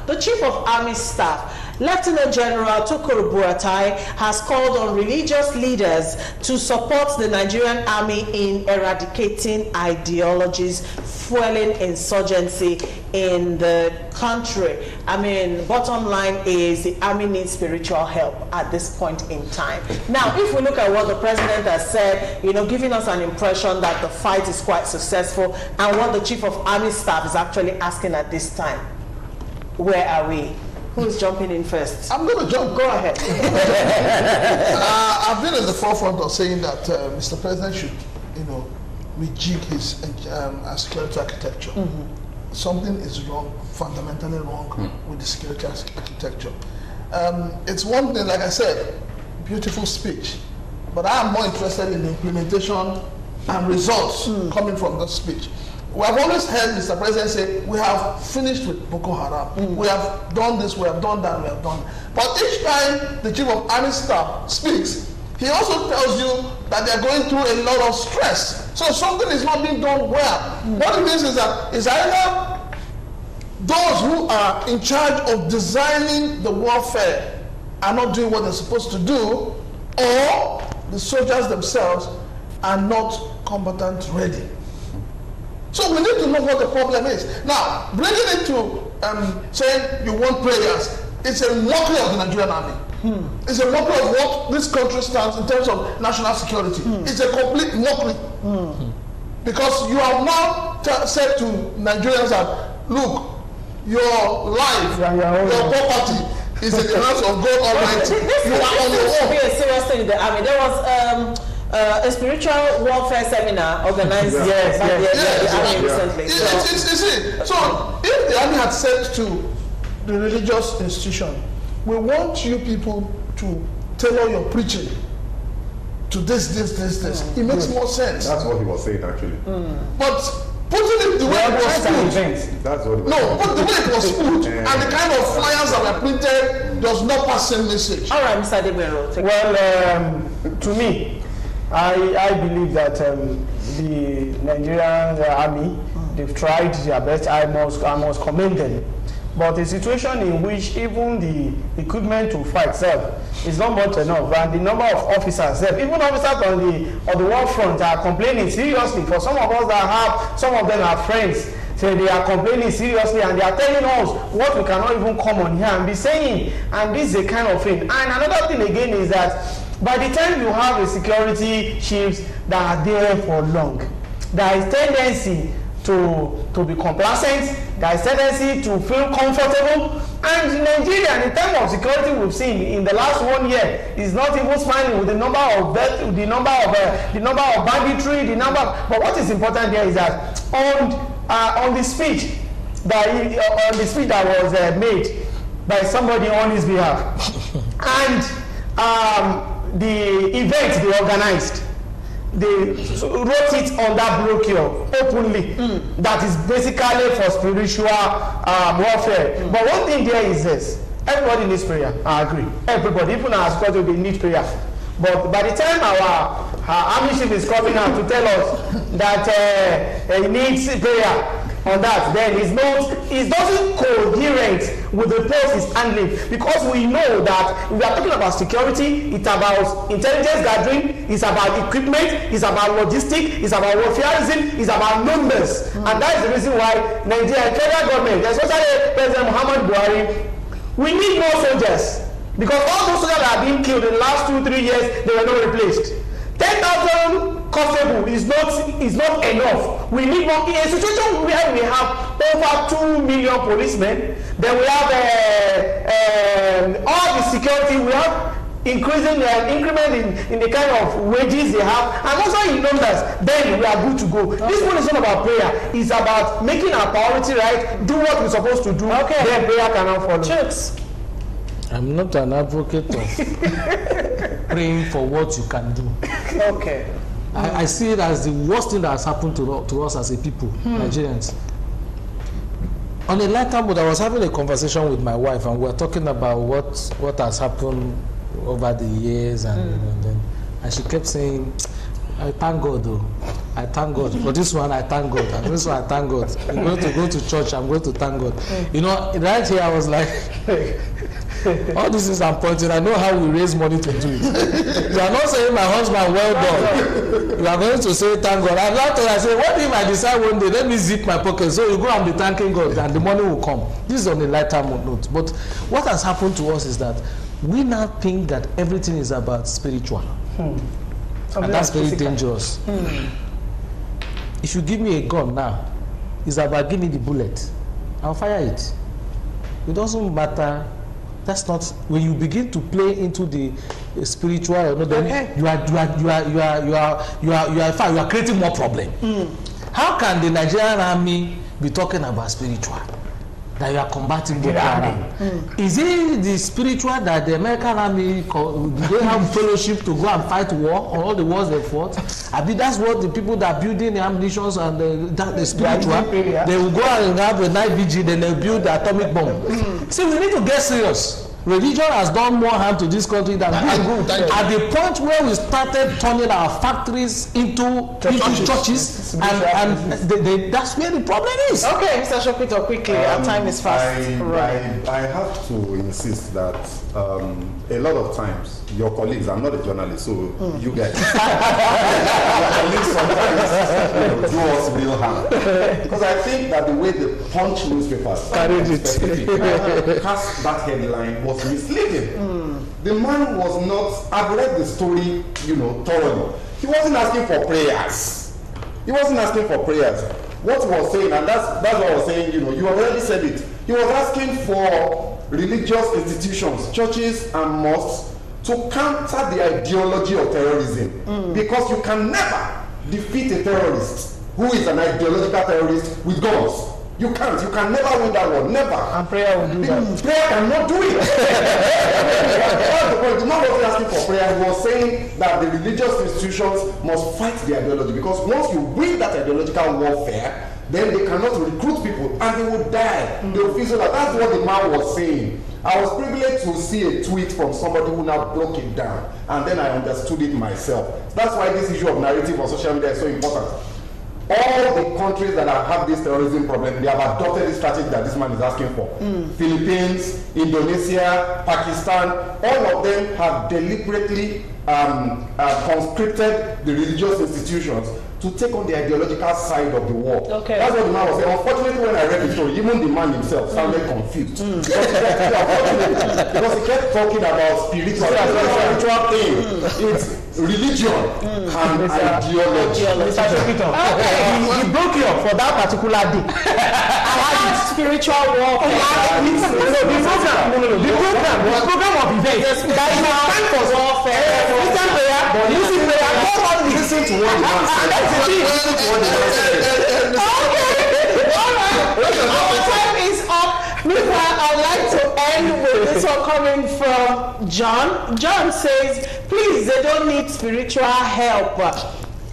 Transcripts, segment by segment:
the Chief of Army Staff, Lieutenant General Tukur Buratai, has called on religious leaders to support the Nigerian Army in eradicating ideologies fueling insurgency in the country. I mean, bottom line is the army needs spiritual help at this point in time. Now, if we look at what the president has said, you know, giving us an impression that the fight is quite successful, and what the Chief of Army Staff is actually asking at this time, where are we? Who's jumping in first? I'm going to jump. Go ahead. I've been at the forefront of saying that Mr. President should, you know, rejig his security architecture. Something is wrong, fundamentally wrong with the security architecture. It's one thing, like I said, beautiful speech, but I am more interested in the implementation and results coming from the speech. We have always heard Mr. President say, we have finished with Boko Haram. We have done this, we have done that, we have done that. But each time the Chief of Army Staff speaks, he also tells you that they are going through a lot of stress. So something is not being done well. What it means is that it's either those who are in charge of designing the warfare are not doing what they're supposed to do, or the soldiers themselves are not combatant ready. So we need to know what the problem is. Now, bringing it to saying you want prayers, it's a mockery of the Nigerian army. It's a mockery of what this country stands in terms of national security. It's a complete mockery. Because you have now said to Nigerians that, look, your life, your property is in the hands of God Almighty. You are on your own. This is a serious thing in the army. There was a spiritual warfare seminar organized by the army recently. So if the army had said to the religious institution, we want you people to tailor your preaching to this. It makes more sense. That's what he was saying actually. But putting it the way it was put, but the way it was put and the kind of flyers that were printed does not pass the message. All right, Mr. Adebero. Well, to me, I believe that the Nigerian army, they've tried their best. I must commend them. But a situation in which even the equipment to fight itself is not much enough, and the number of officers, even officers on the war front are complaining seriously. For some of us that have, some of them are friends, so they are complaining seriously, and they are telling us what we cannot even come on here and be saying, and this is a kind of thing. And another thing again is that by the time you have a security chiefs that are there for long, there is tendency to be complacent, there is tendency to feel comfortable, and Nigeria, in terms of security we've seen in the last 1 year, is not even smiling with the number of deaths, the number of banditry, But what is important there is that on the speech that was made by somebody on his behalf, and the event they organized, they wrote it on that brochure openly. That is basically for spiritual warfare. But one thing there is this: everybody needs prayer. I agree. Everybody, even our security, they need prayer. But by the time our army chief is coming out to tell us that he needs prayer on that, then it doesn't coherent with the post he's handling, because we know that we are talking about security, it's about intelligence gathering, it's about equipment, it's about logistics, it's about warfareism, it's about numbers. And that is the reason why Nigeria, federal government, especially President Muhammad Buhari, we need more soldiers, because all those soldiers that have been killed in the last 2-3 years, they were not replaced. 10,000 constable is not enough. We need more. In a situation where we have over 2 million policemen, then we have all the security, we have increasing increment in the kind of wages they have, and also in numbers, then we are good to go. Okay. This one is not about prayer, it's about making our priority right, do what we're supposed to do, then prayer cannot follow. Chicks. I'm not an advocate of praying for what you can do. Okay. I see it as the worst thing that has happened to us as a people, Nigerians. On a lighter note, I was having a conversation with my wife, and we were talking about what has happened over the years, and she kept saying, "I thank God, though, I thank God. For this one, I thank God. And this one, I thank God. I'm going to go to church. I'm going to thank God. You know, right here, I was like, all this is important. I know how we raise money to do it. You are not saying, my husband, well done. You are going to say, thank God. And after I say, what if I decide one day, let me zip my pocket. So you go and be thanking God, and the money will come. This is on a lighter note. But what has happened to us is that we now think that everything is about spiritual. And that's very dangerous. If you give me a gun now, it's about give me the bullet. I'll fire it. It doesn't matter. That's not when you begin to play into the spiritual. You know, then you are creating more problem. How can the Nigerian army be talking about spiritual? That you are combating Boko Haram. Is it the spiritual that the American army, do they have fellowship to go and fight war on all the wars they fought? I mean, that's what the people that are building the ammunitions and the spiritual, they will go and have a night vigil, then they build the atomic bomb. See, we need to get serious. Religion has done more harm to this country than good. At the point where we started turning our factories into churches, and that's where the problem is. Okay, Mr. Shopito, quickly, our time is fast. I have to insist that a lot of times your colleagues, I'm not a journalist, so you guys, your colleagues sometimes do us real harm. Because I think that the way they punch newspapers cast that headline was misleading. The man was not, I've read the story, thoroughly. He wasn't asking for prayers. He wasn't asking for prayers. What he was saying, and that's what I was saying, you already said it. He was asking for religious institutions, churches and mosques, to counter the ideology of terrorism. Because you can never defeat a terrorist who is an ideological terrorist with guns. You can't. You can never win that one. Never. And prayer will do that. Prayer cannot do it. That's the point. The man wasn't asking for prayer. He was saying that the religious institutions must fight the ideology. Because once you win that ideological warfare, then they cannot recruit people and they will die. They will feel so that. That's what the man was saying. I was privileged to see a tweet from somebody who now broke it down. And then I understood it myself. That's why this issue of narrative on social media is so important. All the countries that have this terrorism problem, they have adopted the strategy that this man is asking for. Philippines, Indonesia, Pakistan, all of them have deliberately conscripted the religious institutions to take on the ideological side of the war. Okay. That's what the man was saying. Unfortunately, when I read the story, even the man himself sounded confused. Because he kept talking about spiritual thing. It's religion and ideology. He broke you up for that particular day. I had spiritual warfare. The program of events. That is time for warfare. Listen prayer. Listen prayer. Listen to what the man said. Listen to what the man said. Okay. All right. Our time is up. Meanwhile, I'd like to end with this one coming from John. John says, please, they don't need spiritual help.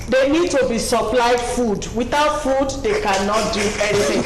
They need to be supplied food. Without food, they cannot do anything.